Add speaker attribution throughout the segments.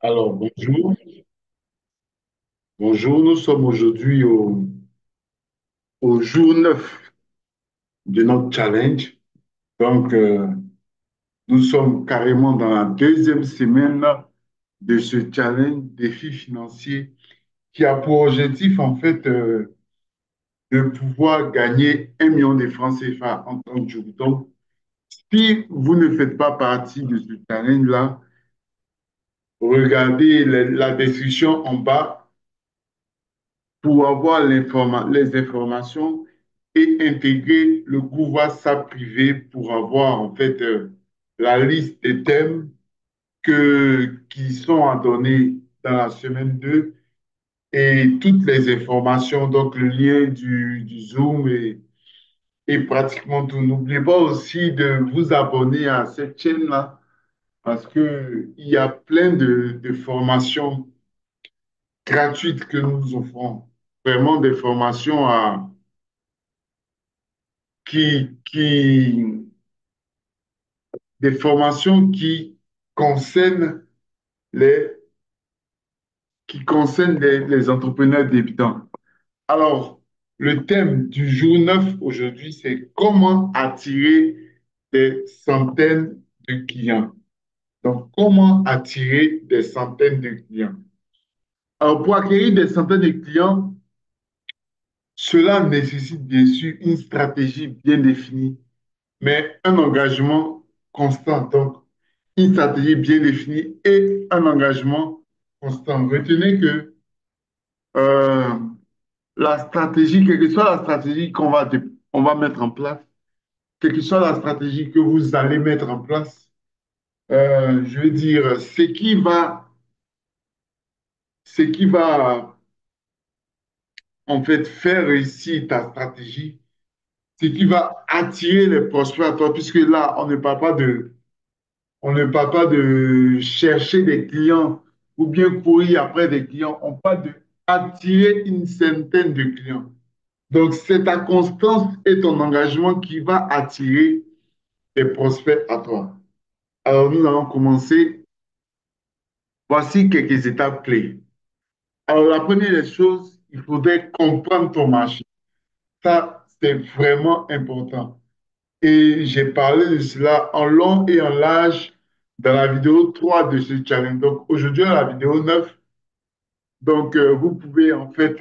Speaker 1: Alors, bonjour. Bonjour, nous sommes aujourd'hui au jour 9 de notre challenge. Donc, nous sommes carrément dans la deuxième semaine de ce challenge défi financier qui a pour objectif, en fait, de pouvoir gagner 1 million de francs CFA en 30 jours. Donc, si vous ne faites pas partie de ce challenge-là, regardez la description en bas pour avoir les informations et intégrer le groupe WhatsApp privé pour avoir en fait la liste des thèmes qui sont à donner dans la semaine 2 et toutes les informations, donc le lien du Zoom et pratiquement tout. N'oubliez pas aussi de vous abonner à cette chaîne-là parce qu'il y a plein de formations gratuites que nous offrons. Vraiment des formations qui, des formations concernent les, qui concernent les entrepreneurs débutants. Alors, le thème du jour 9 aujourd'hui, c'est comment attirer des centaines de clients. Donc, comment attirer des centaines de clients? Alors, pour acquérir des centaines de clients, cela nécessite bien sûr une stratégie bien définie, mais un engagement constant. Donc, une stratégie bien définie et un engagement constant. Retenez que euh, la stratégie, quelle que soit la stratégie on va mettre en place, quelle que soit la stratégie que vous allez mettre en place, je veux dire, ce qui va en fait faire réussir ta stratégie, ce qui va attirer les prospects à toi, puisque là, on ne parle pas de chercher des clients ou bien courir après des clients. On parle de attirer une centaine de clients. Donc, c'est ta constance et ton engagement qui va attirer tes prospects à toi. Alors, nous allons commencer. Voici quelques étapes clés. Alors, la première des choses, il faudrait comprendre ton marché. Ça, c'est vraiment important. Et j'ai parlé de cela en long et en large dans la vidéo 3 de ce challenge. Donc aujourd'hui, dans la vidéo 9, donc vous pouvez en fait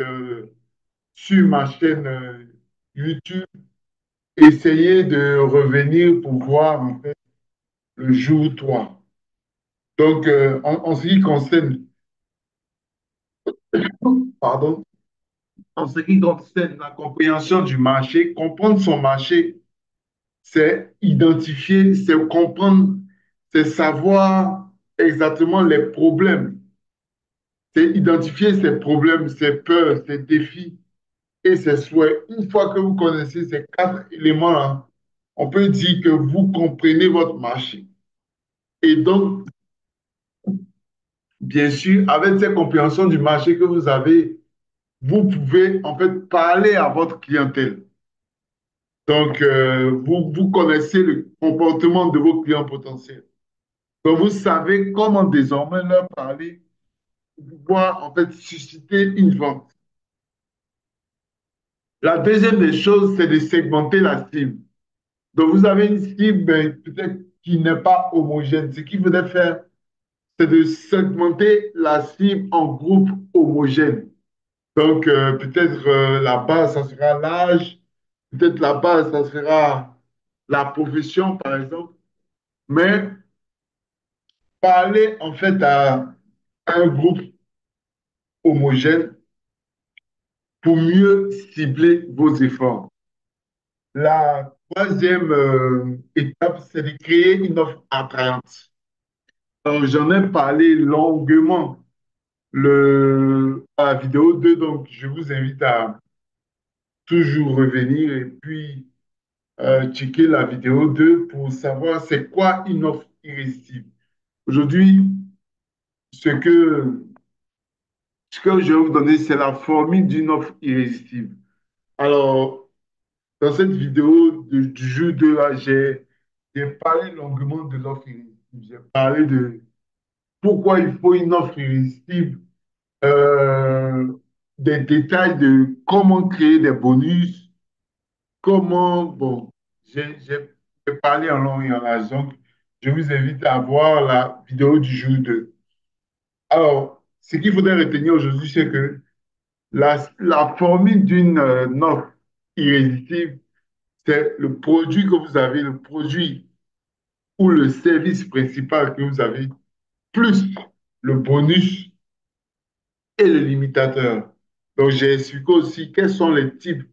Speaker 1: sur ma chaîne YouTube essayer de revenir pour voir en fait le jour 3. Donc en ce qui concerne, pardon, en ce qui concerne la compréhension du marché, comprendre son marché, c'est identifier, c'est comprendre, c'est savoir exactement les problèmes. C'est identifier ses problèmes, ses peurs, ses défis et ses souhaits. Une fois que vous connaissez ces quatre éléments-là, on peut dire que vous comprenez votre marché. Et donc, bien sûr, avec cette compréhension du marché que vous avez, vous pouvez en fait parler à votre clientèle. Donc, vous connaissez le comportement de vos clients potentiels. Donc, vous savez comment désormais leur parler pour pouvoir en fait susciter une vente. La deuxième des choses, c'est de segmenter la cible. Donc, vous avez une cible peut-être qui n'est pas homogène. Ce qu'il faudrait faire, c'est de segmenter la cible en groupes homogènes. Donc, peut-être la base, ça sera l'âge. Peut-être la base, ça sera la profession, par exemple. Mais parler en fait à un groupe homogène pour mieux cibler vos efforts. La troisième étape, c'est de créer une offre attrayante. Alors, j'en ai parlé longuement à la vidéo 2, donc je vous invite à toujours revenir et puis checker la vidéo 2 pour savoir c'est quoi une offre irrésistible. Aujourd'hui, ce que je vais vous donner, c'est la formule d'une offre irrésistible. Alors, dans cette vidéo du jour 2, là, j'ai parlé longuement de l'offre irrésistible. J'ai parlé pourquoi il faut une offre irrésistible, euh, des détails de comment créer des bonus, comment, bon, j'ai parlé en long et en large, donc je vous invite à voir la vidéo du jour 2. Alors, ce qu'il faudrait retenir aujourd'hui, c'est que la formule d'une offre irrésistible, c'est le produit que vous avez, le produit ou le service principal que vous avez, plus le bonus et le limitateur. Donc, j'ai expliqué aussi quels sont les types.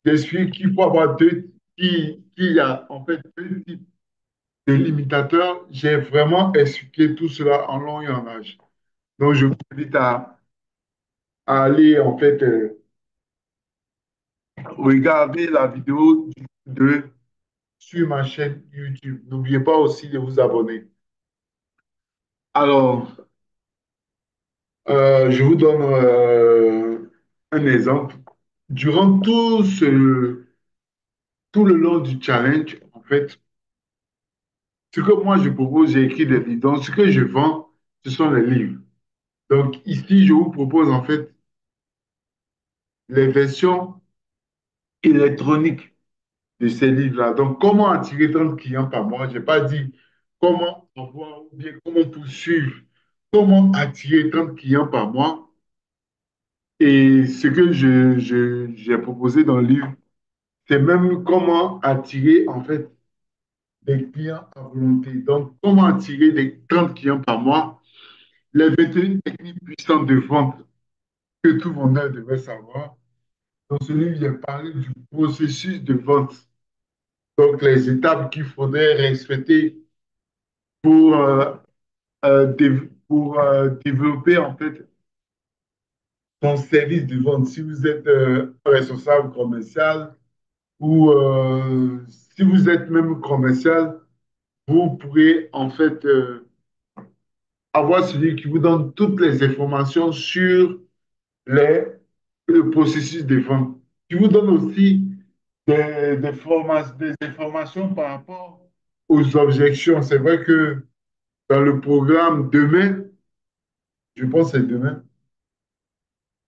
Speaker 1: J'ai expliqué qu'il faut avoir qu'il y a en fait deux types de limitateurs. J'ai vraiment expliqué tout cela en long et en large. Donc, je vous invite à aller en fait regarder la vidéo de sur ma chaîne YouTube. N'oubliez pas aussi de vous abonner. Alors, je vous donne un exemple. Durant tout le long du challenge, en fait, ce que moi je propose, j'ai écrit des livres. Donc, ce que je vends, ce sont les livres. Donc, ici, je vous propose en fait les versions électroniques de ces livres-là. Donc, comment attirer 30 clients par mois? Je n'ai pas dit comment avoir ou bien comment poursuivre, comment attirer 30 clients par mois. Et ce que j'ai proposé dans le livre, c'est même comment attirer en fait des clients à volonté. Donc, comment attirer des 30 clients par mois, les 21 techniques puissantes de vente que tout vendeur devrait savoir. Dans ce livre, il est parlé du processus de vente. Donc, les étapes qu'il faudrait respecter pour, pour développer en fait son service de vente. Si vous êtes responsable commercial ou si vous êtes même commercial, vous pourrez en fait avoir celui qui vous donne toutes les informations sur les, le processus de vente. Qui vous donne aussi des informations par rapport aux objections. C'est vrai que dans le programme demain, je pense que c'est demain,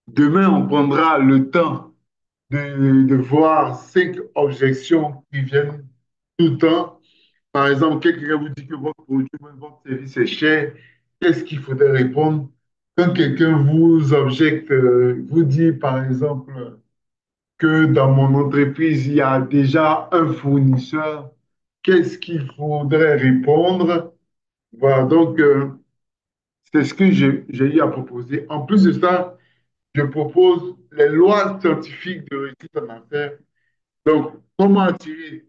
Speaker 1: demain, on prendra le temps de voir 5 objections qui viennent tout le temps. Par exemple, quelqu'un vous dit que votre produit, votre service est cher. Qu'est-ce qu'il faudrait répondre? Quand quelqu'un vous objecte, vous dit par exemple que dans mon entreprise, il y a déjà un fournisseur, qu'est-ce qu'il faudrait répondre? Voilà, donc c'est ce que j'ai eu à proposer. En plus de ça, je propose les lois scientifiques de réussite en affaires. Donc, comment attirer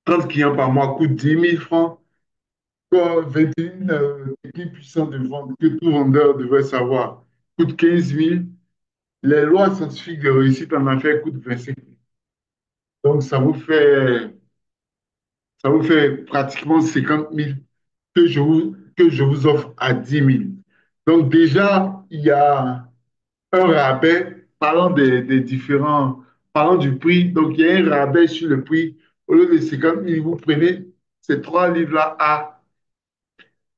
Speaker 1: 30 clients par mois coûte 10 000 francs, comme 21 techniques puissantes de vente que tout vendeur devrait savoir coûte 15 000. Les lois scientifiques de réussite en affaires coûtent 25 000. Donc, ça vous fait pratiquement 50 000 que je vous offre à 10 000. Donc, déjà, il y a un rabais, parlant du prix. Donc, il y a un rabais sur le prix. Au lieu de 50 000, vous prenez ces 3 livres-là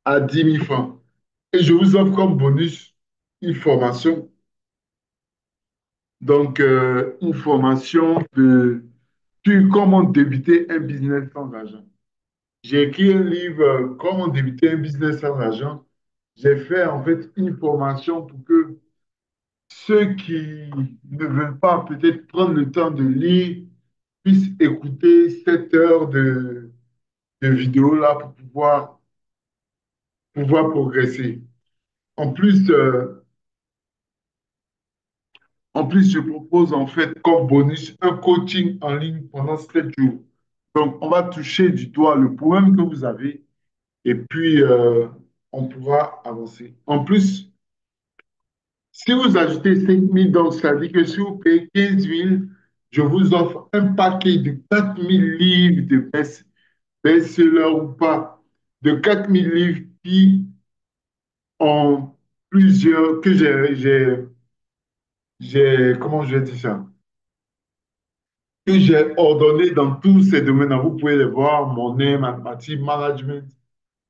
Speaker 1: à 10 000 francs. Et je vous offre comme bonus une formation. Donc, une formation sur comment débuter un business sans argent. J'ai écrit un livre, Comment débuter un business sans argent. J'ai fait en fait une formation pour que ceux qui ne veulent pas peut-être prendre le temps de lire puissent écouter cette heure de vidéo-là pour pouvoir progresser. En plus, euh, En plus, je propose en fait comme bonus un coaching en ligne pendant 7 jours. Donc, on va toucher du doigt le problème que vous avez et puis on pourra avancer. En plus, si vous ajoutez 5 000, donc ça veut dire que si vous payez 15 000, je vous offre un paquet de 4 000 livres de best-seller ou pas, de 4 000 livres qui ont plusieurs, que comment je vais dire ça? Que j'ai ordonné dans tous ces domaines. Vous pouvez les voir, monnaie, mathématiques, management.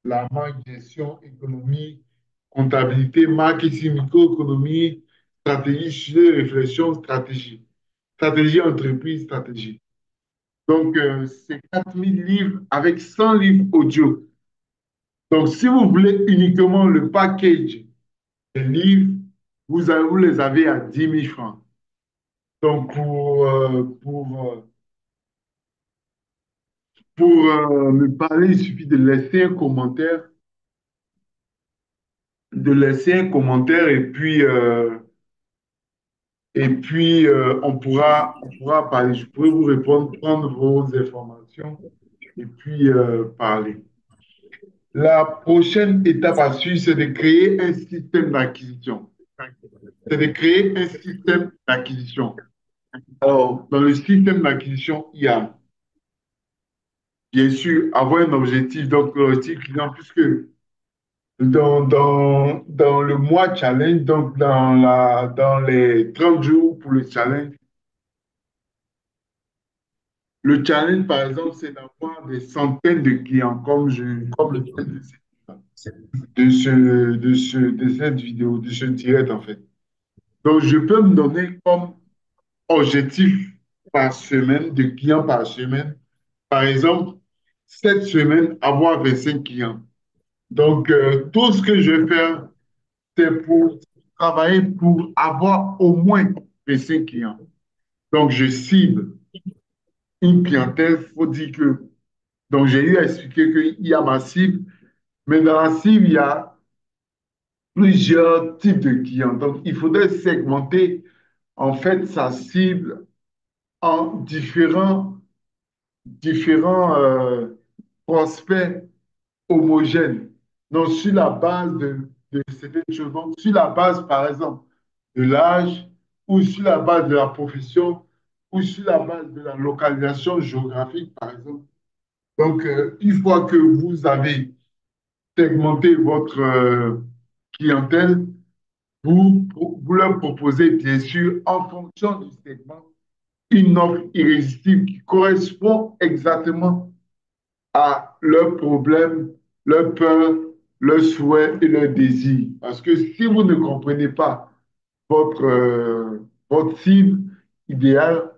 Speaker 1: la marque gestion, économie, comptabilité, marketing, microéconomie, stratégie, sujet de réflexion, stratégie. Stratégie entreprise, stratégie. Donc, c'est 4 000 livres avec 100 livres audio. Donc, si vous voulez uniquement le package des livres, vous les avez à 10 000 francs. Donc, pour me parler, il suffit de laisser un commentaire, on pourra parler. Je pourrai vous répondre, prendre vos informations et puis parler. La prochaine étape à suivre, c'est de créer un système d'acquisition. C'est de créer un système d'acquisition. Alors, dans le système d'acquisition, il y a bien sûr avoir un objectif, donc l'objectif client, puisque dans le mois challenge, donc dans les 30 jours pour le challenge, le challenge, par exemple, c'est d'avoir des centaines de clients, comme le fait de cette vidéo, de ce direct, en fait. Donc, je peux me donner comme objectif par semaine, de clients par semaine. Par exemple, cette semaine, avoir 25 clients. Donc, tout ce que je vais faire, c'est pour travailler pour avoir au moins 25 clients. Donc, je cible une clientèle. Il faut dire que, donc j'ai eu à expliquer qu'il y a ma cible, mais dans la cible, il y a plusieurs types de clients. Donc, il faudrait segmenter en fait sa cible en différents prospects homogènes. Donc, sur la base de certaines choses, donc sur la base, par exemple, de l'âge, ou sur la base de la profession, ou sur la base de la localisation géographique, par exemple. Donc, une fois que vous avez segmenté votre clientèle, vous leur proposez, bien sûr, en fonction du segment, une offre irrésistible qui correspond exactement à leurs problèmes, leurs peurs, leurs souhaits et leurs désirs. Parce que si vous ne comprenez pas votre cible idéale,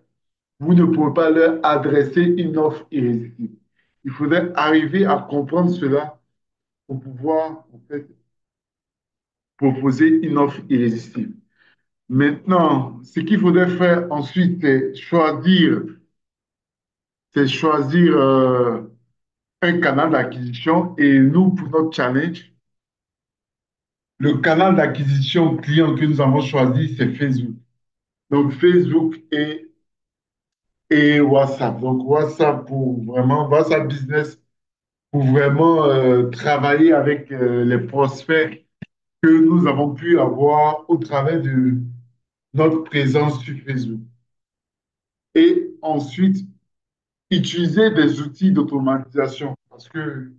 Speaker 1: vous ne pouvez pas leur adresser une offre irrésistible. Il faudrait arriver à comprendre cela pour pouvoir en fait, proposer une offre irrésistible. Maintenant, ce qu'il faudrait faire ensuite, c'est choisir un canal d'acquisition. Et nous, pour notre challenge, le canal d'acquisition client que nous avons choisi, c'est Facebook. Donc, Facebook et WhatsApp. Donc, WhatsApp Business pour vraiment travailler avec les prospects que nous avons pu avoir au travers de notre présence sur Facebook. Et ensuite, utiliser des outils d'automatisation parce que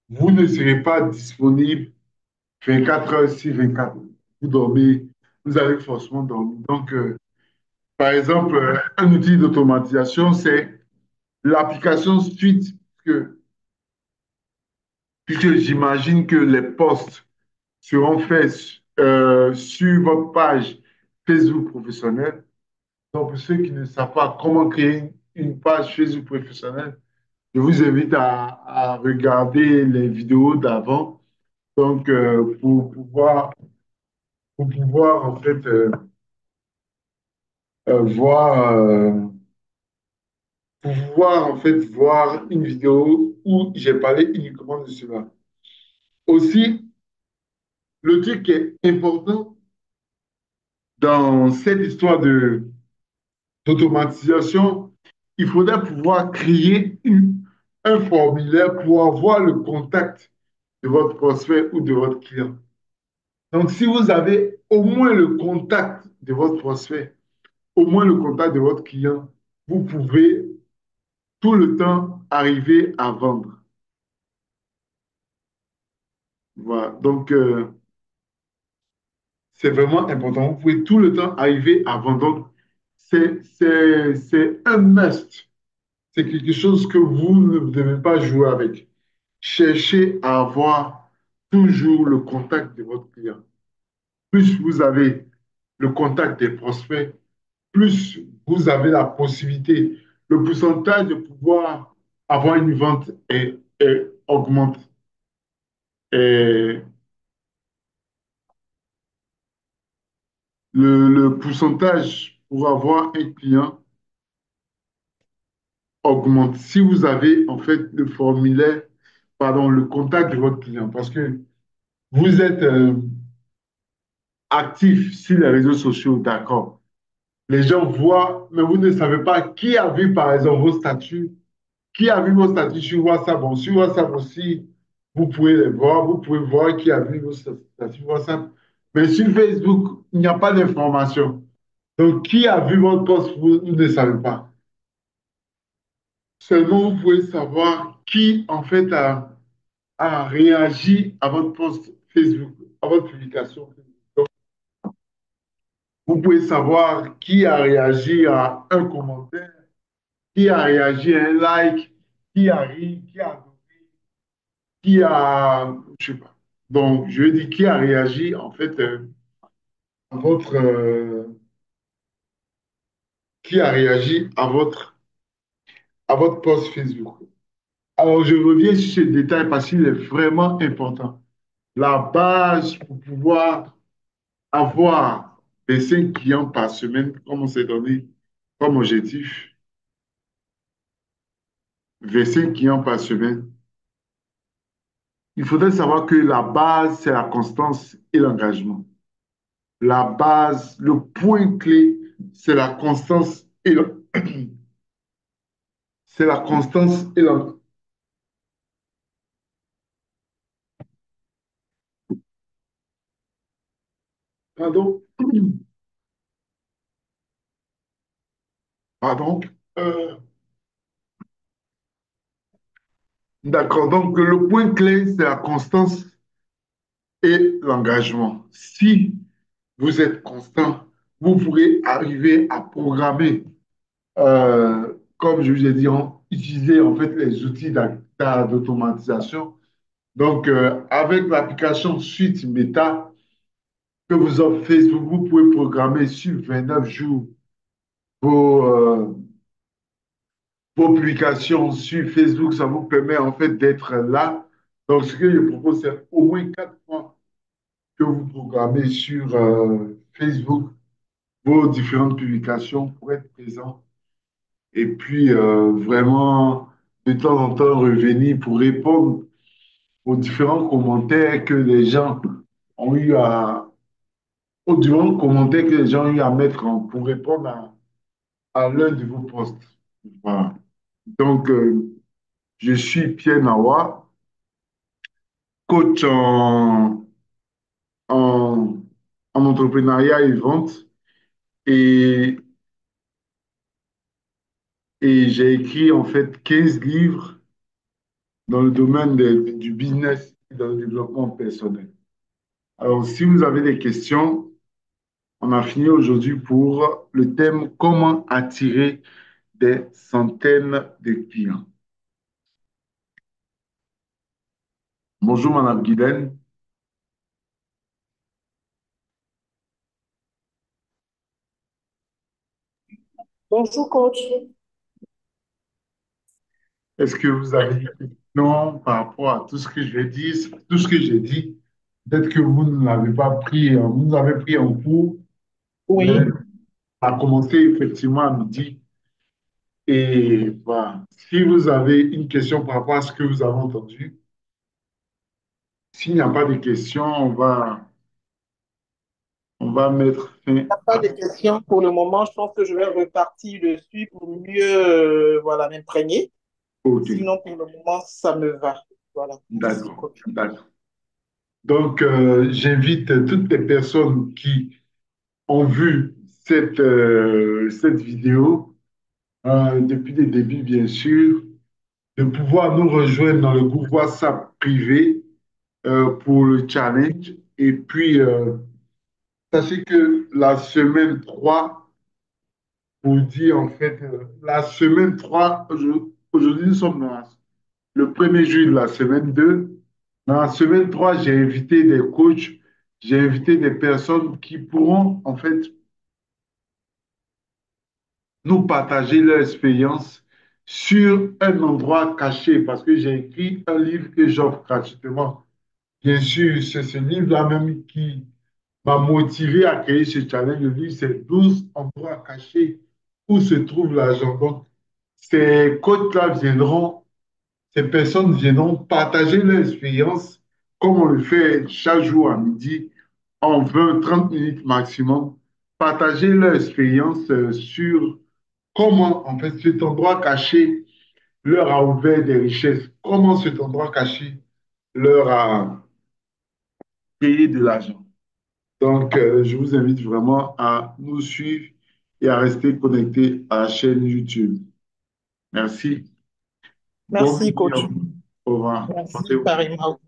Speaker 1: vous ne serez pas disponible 24 heures sur 24. Vous dormez, vous allez forcément dormir. Donc, par exemple, un outil d'automatisation, c'est l'application Suite, que, puisque j'imagine que les posts seront faits sur votre page Facebook professionnelle. Donc, pour ceux qui ne savent pas comment créer une page Facebook professionnelle, je vous invite à regarder les vidéos d'avant. Donc, pour pouvoir en fait voir, voir une vidéo où j'ai parlé uniquement de cela. Aussi, le truc qui est important dans cette histoire d'automatisation, il faudrait pouvoir créer un formulaire pour avoir le contact de votre prospect ou de votre client. Donc, si vous avez au moins le contact de votre prospect, au moins le contact de votre client, vous pouvez tout le temps arriver à vendre. Voilà. Donc, c'est vraiment important. Vous pouvez tout le temps arriver à vendre. Donc, c'est un must. C'est quelque chose que vous ne devez pas jouer avec. cherchez à avoir toujours le contact de votre client. Plus vous avez le contact des prospects, plus vous avez la possibilité, le pourcentage de pouvoir avoir une vente augmente. Et le pourcentage pour avoir un client augmente si vous avez en fait le formulaire, pardon, le contact de votre client. Parce que vous êtes actif sur les réseaux sociaux, d'accord. Les gens voient, mais vous ne savez pas qui a vu par exemple vos statuts, qui a vu vos statuts sur WhatsApp. Bon, sur WhatsApp aussi, vous pouvez les voir, vous pouvez voir qui a vu vos statuts sur WhatsApp. Mais sur Facebook, il n'y a pas d'information. Donc, qui a vu votre post, vous ne savez pas. Seulement, vous pouvez savoir qui, en fait, a réagi à votre post Facebook, à votre publication. Donc, vous pouvez savoir qui a réagi à un commentaire, qui a réagi à un like, qui a ri, qui a adoré, qui a, je sais pas. Donc, je dis qui a réagi, en fait, à votre, qui a réagi à votre post Facebook. Alors, je reviens sur ce détail parce qu'il est vraiment important. La base pour pouvoir avoir 5 clients par semaine, comme on s'est donné comme objectif, 5 clients par semaine, il faudrait savoir que la base, c'est la constance et l'engagement. La base, le point clé, c'est la constance et c'est la constance et l'engagement. Pardon? Pardon? Euh, d'accord. Donc, le point clé, c'est la constance et l'engagement. Si vous êtes constant, vous pourrez arriver à programmer, comme je vous ai dit, utiliser en fait les outils d'automatisation. Donc, avec l'application Suite Meta que vous offre Facebook, vous pouvez programmer sur 29 jours vos, vos publications sur Facebook. Ça vous permet en fait d'être là. Donc, ce que je propose, c'est au moins 4 mois que vous programmez sur Facebook vos différentes publications pour être présent et puis vraiment de temps en temps revenir pour répondre aux différents commentaires que les gens ont eu aux différents commentaires que les gens ont eu à mettre pour répondre à l'un de vos posts. Voilà. Donc, je suis Pierre Nawa, coach en, en entrepreneuriat et vente et, et j'ai écrit en fait 15 livres dans le domaine du business et dans le développement personnel. Alors, si vous avez des questions, on a fini aujourd'hui pour le thème comment attirer des centaines de clients. Bonjour, Madame Guylaine.
Speaker 2: Bonjour coach.
Speaker 1: Est-ce que vous avez des questions par rapport à tout ce que je vais dire, tout ce que j'ai dit? Peut-être que vous ne l'avez pas pris, vous avez pris en cours, mais
Speaker 2: Oui,
Speaker 1: ça a commencé effectivement à midi. Et voilà. Si vous avez une question par rapport à ce que vous avez entendu, s'il n'y a pas de questions, on va mettre fin
Speaker 2: pas
Speaker 1: à...
Speaker 2: de questions pour le moment. Je pense que je vais repartir dessus pour mieux voilà, m'imprégner.
Speaker 1: OK,
Speaker 2: Sinon, pour le moment, ça me va. Voilà. Merci
Speaker 1: d'accord,
Speaker 2: coach.
Speaker 1: d'accord. Donc, j'invite toutes les personnes qui ont vu cette vidéo depuis le début, bien sûr, de pouvoir nous rejoindre dans le groupe WhatsApp privé pour le challenge. Et puis, sachez que la semaine 3 pour dire en fait, la semaine 3 aujourd'hui nous sommes dans le premier jour de la semaine 2. Dans la semaine 3, j'ai invité des coachs, j'ai invité des personnes qui pourront en fait nous partager leur expérience sur un endroit caché parce que j'ai écrit un livre que j'offre gratuitement. Bien sûr, c'est ce livre-là même qui m'a motivé à créer ce challenge. Le livre, c'est 12 endroits cachés où se trouve l'argent. Donc, ces coachs-là viendront, ces personnes viendront partager leur expérience comme on le fait chaque jour à midi, en 20-30 minutes maximum, partager leur expérience sur comment, en fait, cet endroit caché leur a ouvert des richesses, comment cet endroit caché leur a créé de l'argent. Donc, je vous invite vraiment à nous suivre et à rester connectés à la chaîne YouTube. Merci. Bon
Speaker 2: Merci,
Speaker 1: midi à
Speaker 2: coach.
Speaker 1: vous. Au revoir.
Speaker 2: Merci,
Speaker 1: Portez-vous bien.
Speaker 2: pareillement.